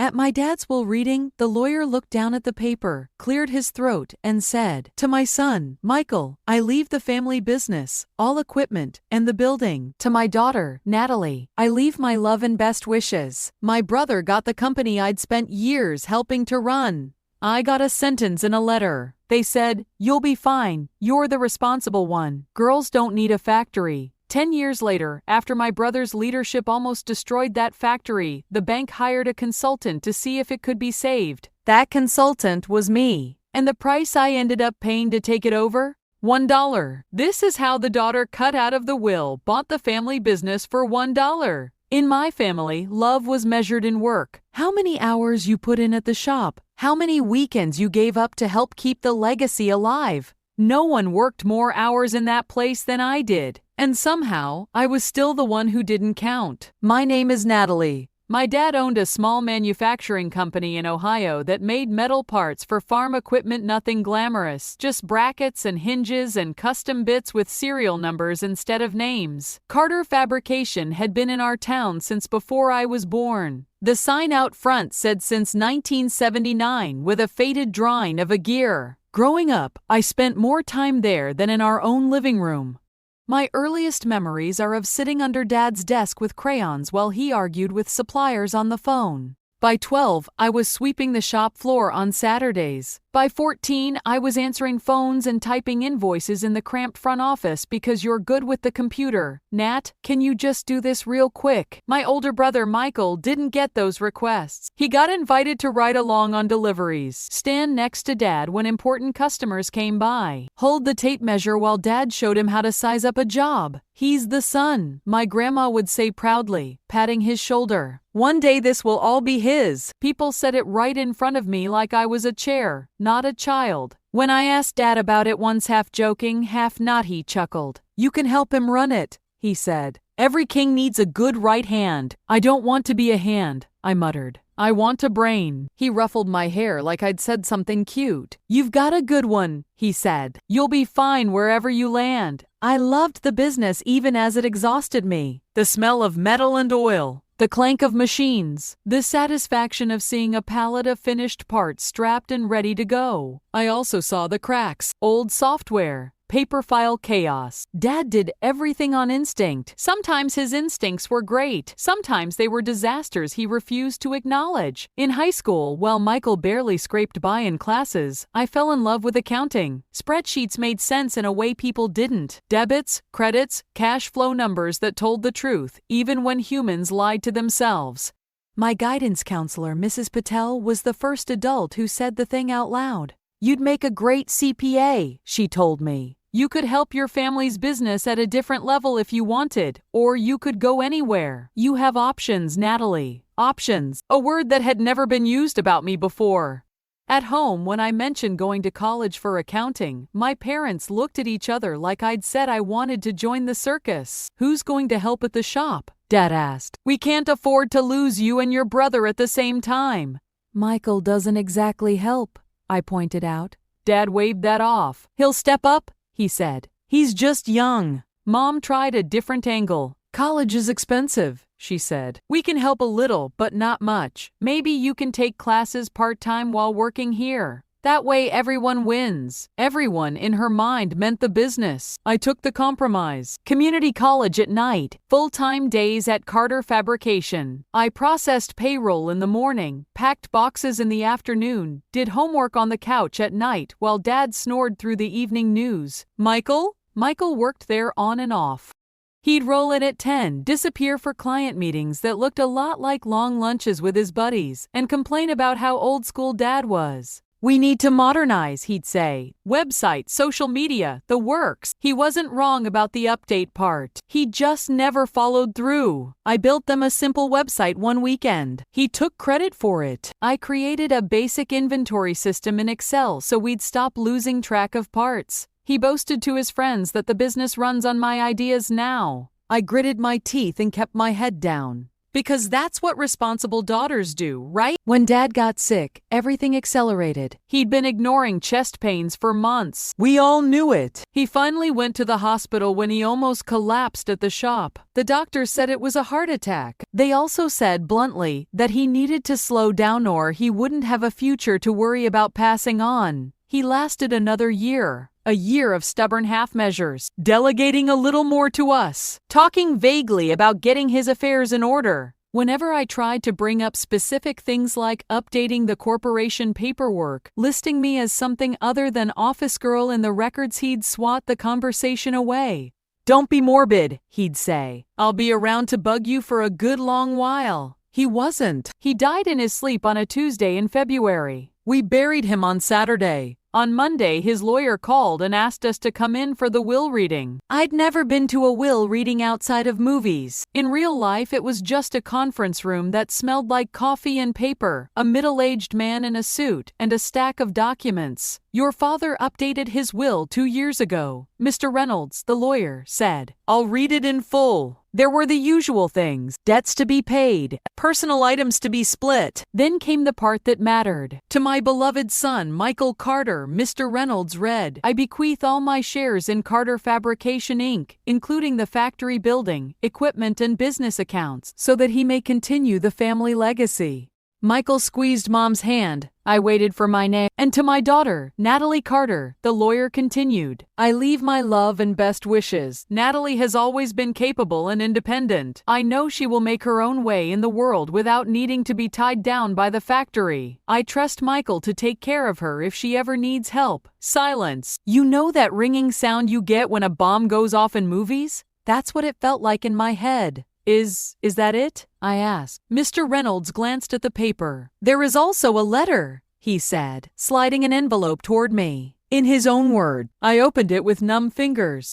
At my dad's will reading, the lawyer looked down at the paper, cleared his throat, and said, "To my son, Michael, I leave the family business, all equipment, and the building. To my daughter, Natalie, I leave my love and best wishes. My brother got the company I'd spent years helping to run." I got a sentence in a letter. They said, "You'll be fine. You're the responsible one. Girls don't need a factory." 10 years later, after my brother's leadership almost destroyed that factory, the bank hired a consultant to see if it could be saved. That consultant was me. And the price I ended up paying to take it over? $1. This is how the daughter cut out of the will bought the family business for $1. In my family, love was measured in work. How many hours you put in at the shop? How many weekends you gave up to help keep the legacy alive? No one worked more hours in that place than I did. And somehow, I was still the one who didn't count. My name is Natalie. My dad owned a small manufacturing company in Ohio that made metal parts for farm equipment. Nothing glamorous, just brackets and hinges and custom bits with serial numbers instead of names. Carter Fabrication had been in our town since before I was born. The sign out front said since 1979 with a faded drawing of a gear. Growing up, I spent more time there than in our own living room. My earliest memories are of sitting under Dad's desk with crayons while he argued with suppliers on the phone. By 12, I was sweeping the shop floor on Saturdays. By 14, I was answering phones and typing invoices in the cramped front office because you're good with the computer. "Nat, can you just do this real quick?" My older brother Michael didn't get those requests. He got invited to ride along on deliveries, stand next to Dad when important customers came by, hold the tape measure while Dad showed him how to size up a job. "He's the son," my grandma would say proudly, patting his shoulder. "One day this will all be his." People said it right in front of me like I was a chair, not a child. When I asked Dad about it once, half joking, half not, he chuckled. "You can help him run it," he said. "Every king needs a good right hand." "I don't want to be a hand," I muttered. "I want a brain." He ruffled my hair like I'd said something cute. "You've got a good one," he said. "You'll be fine wherever you land." I loved the business even as it exhausted me. The smell of metal and oil, the clank of machines, the satisfaction of seeing a pallet of finished parts strapped and ready to go. I also saw the cracks, old software, paper file chaos. Dad did everything on instinct. Sometimes his instincts were great. Sometimes they were disasters he refused to acknowledge. In high school, while Michael barely scraped by in classes, I fell in love with accounting. Spreadsheets made sense in a way people didn't. Debits, credits, cash flow numbers that told the truth, even when humans lied to themselves. My guidance counselor, Mrs. Patel, was the first adult who said the thing out loud. "You'd make a great CPA," she told me. "You could help your family's business at a different level if you wanted, or you could go anywhere. You have options, Natalie." Options, a word that had never been used about me before. At home, when I mentioned going to college for accounting, my parents looked at each other like I'd said I wanted to join the circus. "Who's going to help at the shop?" Dad asked. "We can't afford to lose you and your brother at the same time." "Michael doesn't exactly help," I pointed out. Dad waved that off. "He'll step up," he said. "He's just young." Mom tried a different angle. "College is expensive," she said. "We can help a little, but not much. Maybe you can take classes part-time while working here. That way everyone wins." Everyone in her mind meant the business. I took the compromise. Community college at night, full-time days at Carter Fabrication. I processed payroll in the morning, packed boxes in the afternoon, did homework on the couch at night while Dad snored through the evening news. Michael worked there on and off. He'd roll in at 10, disappear for client meetings that looked a lot like long lunches with his buddies, and complain about how old school Dad was. "We need to modernize," he'd say. "Website, social media, the works." He wasn't wrong about the update part. He just never followed through. I built them a simple website one weekend. He took credit for it. I created a basic inventory system in Excel so we'd stop losing track of parts. He boasted to his friends that the business runs on my ideas now. I gritted my teeth and kept my head down. Because that's what responsible daughters do, right? When Dad got sick, everything accelerated. He'd been ignoring chest pains for months. We all knew it. He finally went to the hospital when he almost collapsed at the shop. The doctor said it was a heart attack. They also said bluntly that he needed to slow down or he wouldn't have a future to worry about passing on. He lasted another year. A year of stubborn half measures, delegating a little more to us, talking vaguely about getting his affairs in order. Whenever I tried to bring up specific things like updating the corporation paperwork, listing me as something other than office girl in the records, he'd swat the conversation away. Don't be morbid, he'd say. I'll be around to bug you for a good long while. He wasn't. He died in his sleep on a Tuesday in February. We buried him on Saturday. On Monday, his lawyer called and asked us to come in for the will reading. I'd never been to a will reading outside of movies. In real life, it was just a conference room that smelled like coffee and paper, a middle-aged man in a suit, and a stack of documents. Your father updated his will 2 years ago, Mr. Reynolds, the lawyer, said. I'll read it in full. There were the usual things, debts to be paid, personal items to be split. Then came the part that mattered. To my beloved son, Michael Carter, Mr. Reynolds read, I bequeath all my shares in Carter Fabrication Inc., including the factory building, equipment and business accounts, so that he may continue the family legacy. Michael squeezed Mom's hand. I waited for my name. And to my daughter, Natalie Carter, the lawyer continued, I leave my love and best wishes. Natalie has always been capable and independent. I know she will make her own way in the world without needing to be tied down by the factory. I trust Michael to take care of her if she ever needs help. Silence. You know that ringing sound you get when a bomb goes off in movies? That's what it felt like in my head. Is that it? I asked. Mr. Reynolds glanced at the paper. There is also a letter, he said, sliding an envelope toward me. In his own word, I opened it with numb fingers.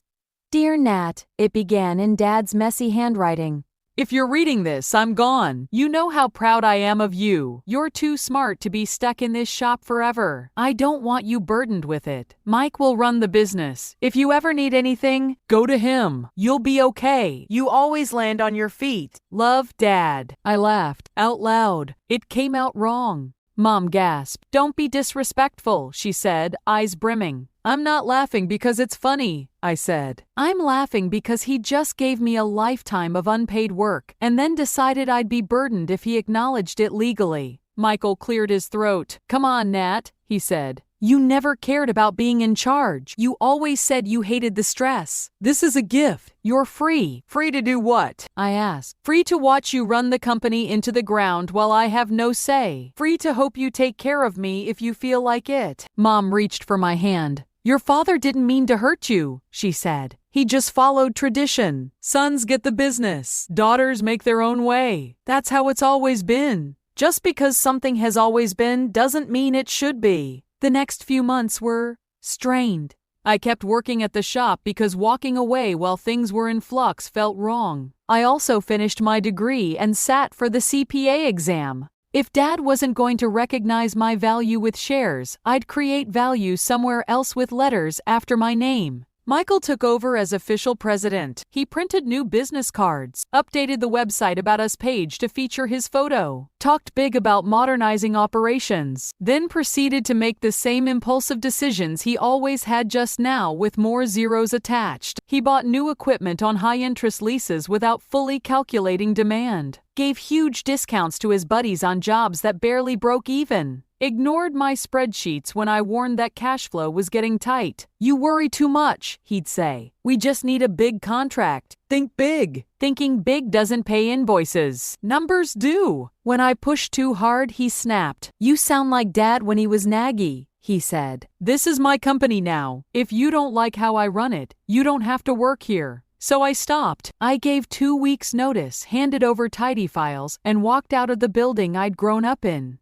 Dear Nat, it began in Dad's messy handwriting. If you're reading this, I'm gone. You know how proud I am of you. You're too smart to be stuck in this shop forever. I don't want you burdened with it. Mike will run the business. If you ever need anything, go to him. You'll be okay. You always land on your feet. Love, Dad. I laughed out loud. It came out wrong. Mom gasped. Don't be disrespectful, she said, eyes brimming. I'm not laughing because it's funny, I said. I'm laughing because he just gave me a lifetime of unpaid work and then decided I'd be burdened if he acknowledged it legally. Michael cleared his throat. Come on, Nat, he said. You never cared about being in charge. You always said you hated the stress. This is a gift. You're free. Free to do what? I asked. Free to watch you run the company into the ground while I have no say. Free to hope you take care of me if you feel like it. Mom reached for my hand. Your father didn't mean to hurt you, she said. He just followed tradition. Sons get the business. Daughters make their own way. That's how it's always been. Just because something has always been doesn't mean it should be. The next few months were strained. I kept working at the shop because walking away while things were in flux felt wrong. I also finished my degree and sat for the CPA exam. If Dad wasn't going to recognize my value with shares, I'd create value somewhere else with letters after my name. Michael took over as official president. He printed new business cards, updated the website About Us page to feature his photo, talked big about modernizing operations, then proceeded to make the same impulsive decisions he always had, just now with more zeros attached. He bought new equipment on high-interest leases without fully calculating demand, gave huge discounts to his buddies on jobs that barely broke even, ignored my spreadsheets when I warned that cash flow was getting tight. You worry too much, he'd say. We just need a big contract. Think big. Thinking big doesn't pay invoices. Numbers do. When I pushed too hard, he snapped. You sound like Dad when he was naggy, he said. This is my company now. If you don't like how I run it, you don't have to work here. So I stopped. I gave 2 weeks' notice, handed over tidy files, and walked out of the building I'd grown up in.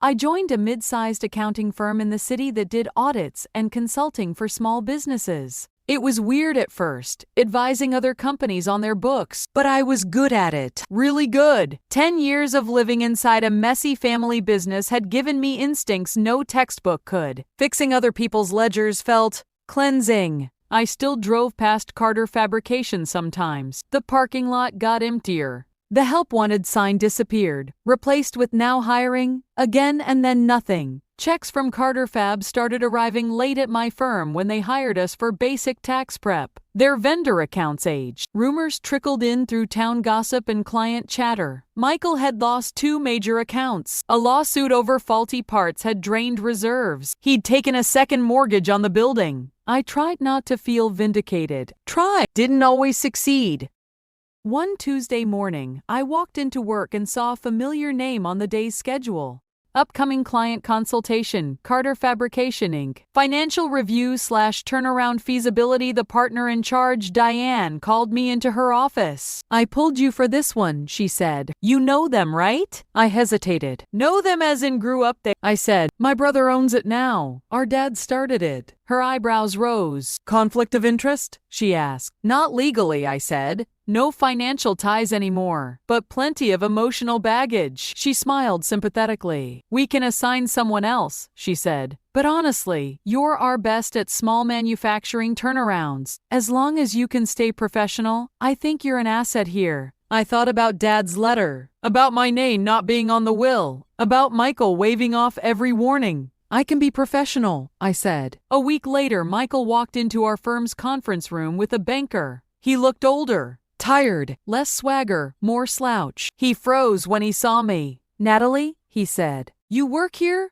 I joined a mid-sized accounting firm in the city that did audits and consulting for small businesses. It was weird at first, advising other companies on their books, but I was good at it. Really good. 10 years of living inside a messy family business had given me instincts no textbook could. Fixing other people's ledgers felt cleansing. I still drove past Carter Fabrication sometimes. The parking lot got emptier. The help wanted sign disappeared, replaced with now hiring, again and then nothing. Checks from Carter Fab started arriving late at my firm when they hired us for basic tax prep. Their vendor accounts aged. Rumors trickled in through town gossip and client chatter. Michael had lost 2 major accounts. A lawsuit over faulty parts had drained reserves. He'd taken a second mortgage on the building. I tried not to feel vindicated. Didn't always succeed. One Tuesday morning, I walked into work and saw a familiar name on the day's schedule. Upcoming client consultation, Carter Fabrication Inc. Financial review/turnaround feasibility. The partner in charge, Diane, called me into her office. I pulled you for this one, she said. You know them, right? I hesitated. Know them as in grew up there, I said. My brother owns it now. Our dad started it. Her eyebrows rose. Conflict of interest? She asked. Not legally, I said. No financial ties anymore, but plenty of emotional baggage. She smiled sympathetically. We can assign someone else, she said. But honestly, you're our best at small manufacturing turnarounds. As long as you can stay professional, I think you're an asset here. I thought about Dad's letter, about my name not being on the will, about Michael waving off every warning. I can be professional, I said. A week later, Michael walked into our firm's conference room with a banker. He looked older. Tired, less swagger, more slouch. He froze when he saw me. Natalie, he said, you work here?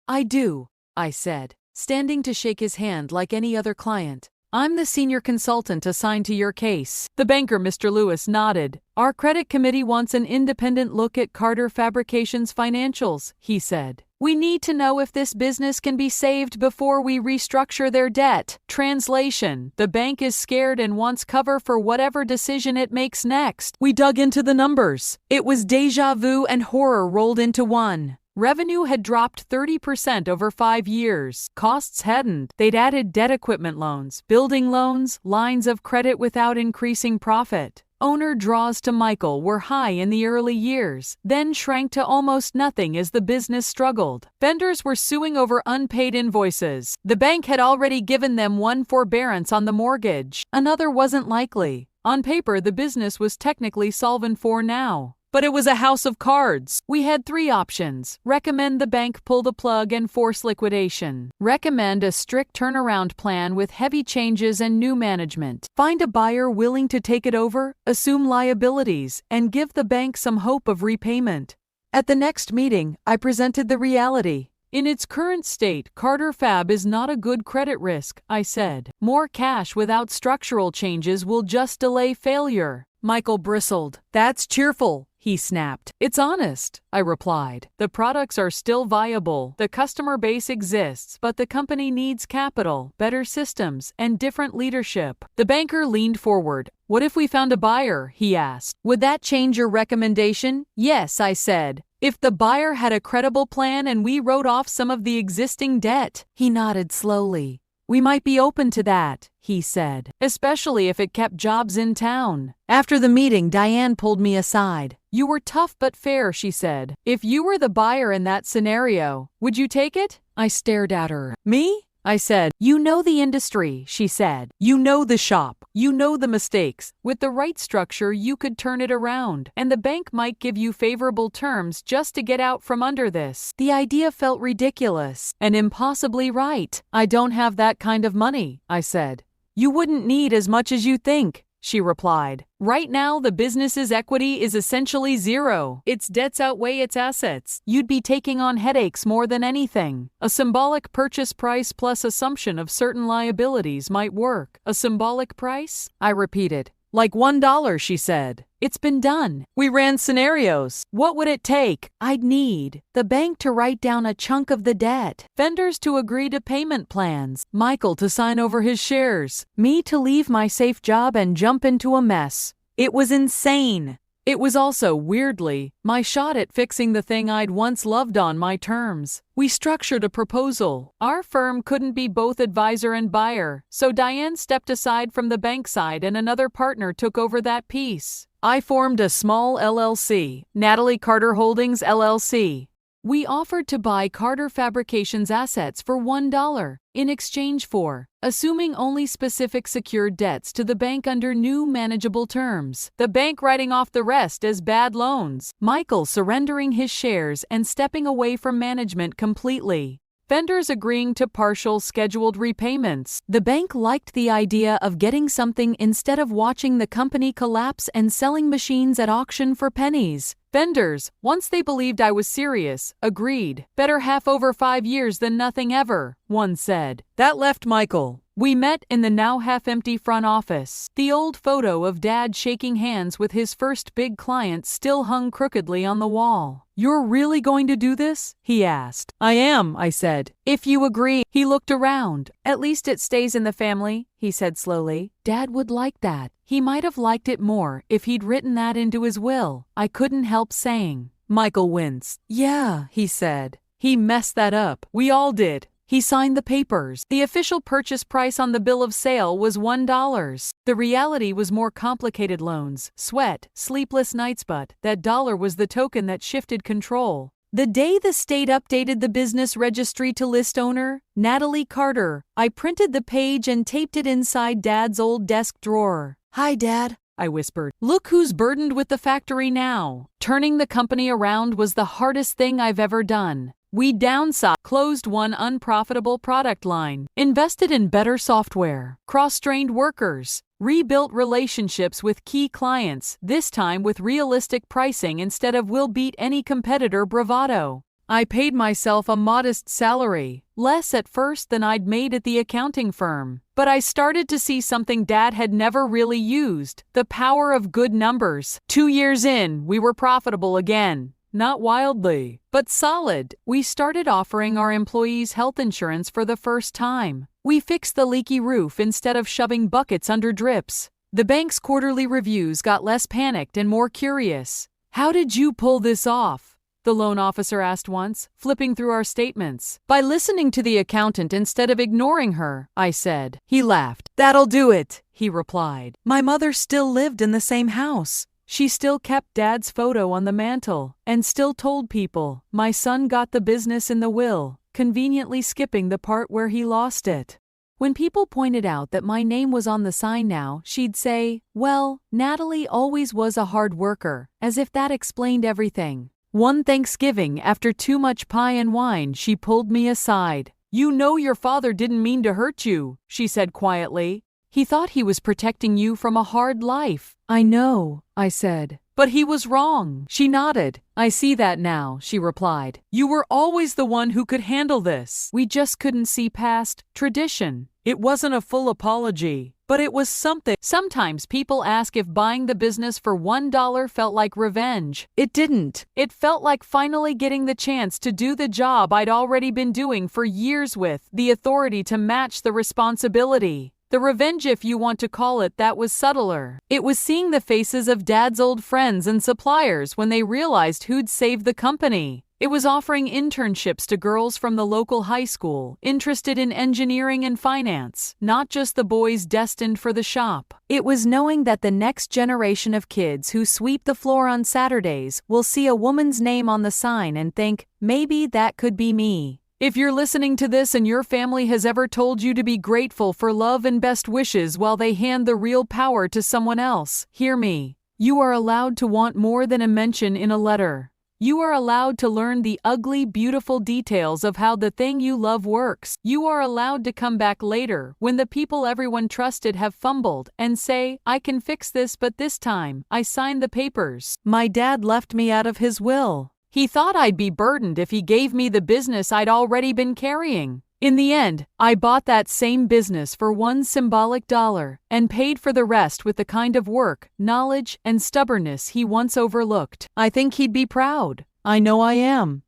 I do, I said, standing to shake his hand like any other client. I'm the senior consultant assigned to your case. The banker, Mr. Lewis, nodded. Our credit committee wants an independent look at Carter Fabrication's financials, he said. We need to know if this business can be saved before we restructure their debt. Translation: the bank is scared and wants cover for whatever decision it makes next. We dug into the numbers. It was déjà vu and horror rolled into one. Revenue had dropped 30% over 5 years. Costs hadn't. They'd added debt equipment loans, building loans, lines of credit without increasing profit. Owner draws to Michael were high in the early years, then shrank to almost nothing as the business struggled. Vendors were suing over unpaid invoices. The bank had already given them one forbearance on the mortgage. Another wasn't likely. On paper, the business was technically solvent for now. But it was a house of cards. We had 3 options. Recommend the bank pull the plug and force liquidation. Recommend a strict turnaround plan with heavy changes and new management. Find a buyer willing to take it over, assume liabilities, and give the bank some hope of repayment. At the next meeting, I presented the reality. In its current state, Carter Fab is not a good credit risk, I said. More cash without structural changes will just delay failure. Michael bristled. That's cheerful, he snapped. It's honest, I replied. The products are still viable. The customer base exists, but the company needs capital, better systems, and different leadership. The banker leaned forward. What if we found a buyer? He asked. Would that change your recommendation? Yes, I said. If the buyer had a credible plan and we wrote off some of the existing debt. He nodded slowly. We might be open to that, he said, especially if it kept jobs in town. After the meeting, Diane pulled me aside. You were tough but fair, she said. If you were the buyer in that scenario, would you take it? I stared at her. Me? I said. You know the industry, she said. You know the shop. You know the mistakes. With the right structure, you could turn it around, and the bank might give you favorable terms just to get out from under this. The idea felt ridiculous and impossibly right. I don't have that kind of money, I said. You wouldn't need as much as you think, she replied. Right now, the business's equity is essentially zero. Its debts outweigh its assets. You'd be taking on headaches more than anything. A symbolic purchase price plus assumption of certain liabilities might work. A symbolic price? I repeated. Like $1, she said. It's been done. We ran scenarios. What would it take? I'd need the bank to write down a chunk of the debt, vendors to agree to payment plans, Michael to sign over his shares, me to leave my safe job and jump into a mess. It was insane. It was also, weirdly, my shot at fixing the thing I'd once loved on my terms. We structured a proposal. Our firm couldn't be both advisor and buyer, so Diane stepped aside from the bank side and another partner took over that piece. I formed a small LLC, Natalie Carter Holdings LLC. We offered to buy Carter Fabrications assets for $1 in exchange for assuming only specific secured debts to the bank under new manageable terms, the bank writing off the rest as bad loans, Michael surrendering his shares and stepping away from management completely. Vendors agreeing to partial scheduled repayments. The bank liked the idea of getting something instead of watching the company collapse and selling machines at auction for pennies. Vendors, once they believed I was serious, agreed. Better half over 5 years than nothing ever, one said. That left Michael. We met in the now half-empty front office. The old photo of Dad shaking hands with his first big client still hung crookedly on the wall. You're really going to do this? He asked. I am, I said. If you agree. He looked around. At least it stays in the family, he said slowly. Dad would like that. He might have liked it more if he'd written that into his will, I couldn't help saying. Michael winced. Yeah, he said. He messed that up. We all did. He signed the papers. The official purchase price on the bill of sale was $1. The reality was more complicated: loans, sweat, sleepless nights, but that dollar was the token that shifted control. The day the state updated the business registry to list owner, Natalie Carter, I printed the page and taped it inside Dad's old desk drawer. Hi, Dad, I whispered. Look who's burdened with the factory now. Turning the company around was the hardest thing I've ever done. We downsized, closed one unprofitable product line, invested in better software, cross-trained workers, rebuilt relationships with key clients, this time with realistic pricing instead of we'll beat any competitor bravado. I paid myself a modest salary, less at first than I'd made at the accounting firm. But I started to see something Dad had never really used: the power of good numbers. 2 years in, we were profitable again. Not wildly, but solid. We started offering our employees health insurance for the first time. We fixed the leaky roof instead of shoving buckets under drips. The bank's quarterly reviews got less panicked and more curious. How did you pull this off? The loan officer asked once, flipping through our statements. By listening to the accountant instead of ignoring her, I said. He laughed. That'll do it, he replied. My mother still lived in the same house. She still kept Dad's photo on the mantle, and still told people, my son got the business in the will, conveniently skipping the part where he lost it. When people pointed out that my name was on the sign now, she'd say, well, Natalie always was a hard worker, as if that explained everything. One Thanksgiving, after too much pie and wine, she pulled me aside. You know your father didn't mean to hurt you, she said quietly. He thought he was protecting you from a hard life. I know, I said. But he was wrong. She nodded. I see that now, she replied. You were always the one who could handle this. We just couldn't see past tradition. It wasn't a full apology, but it was something. Sometimes people ask if buying the business for $1 felt like revenge. It didn't. It felt like finally getting the chance to do the job I'd already been doing for years with the authority to match the responsibility. The revenge, if you want to call it that, was subtler. It was seeing the faces of Dad's old friends and suppliers when they realized who'd saved the company. It was offering internships to girls from the local high school, interested in engineering and finance, not just the boys destined for the shop. It was knowing that the next generation of kids who sweep the floor on Saturdays will see a woman's name on the sign and think, maybe that could be me. If you're listening to this and your family has ever told you to be grateful for love and best wishes while they hand the real power to someone else, hear me. You are allowed to want more than a mention in a letter. You are allowed to learn the ugly, beautiful details of how the thing you love works. You are allowed to come back later when the people everyone trusted have fumbled and say, I can fix this, but this time, I signed the papers. My dad left me out of his will. He thought I'd be burdened if he gave me the business I'd already been carrying. In the end, I bought that same business for one symbolic dollar and paid for the rest with the kind of work, knowledge, and stubbornness he once overlooked. I think he'd be proud. I know I am.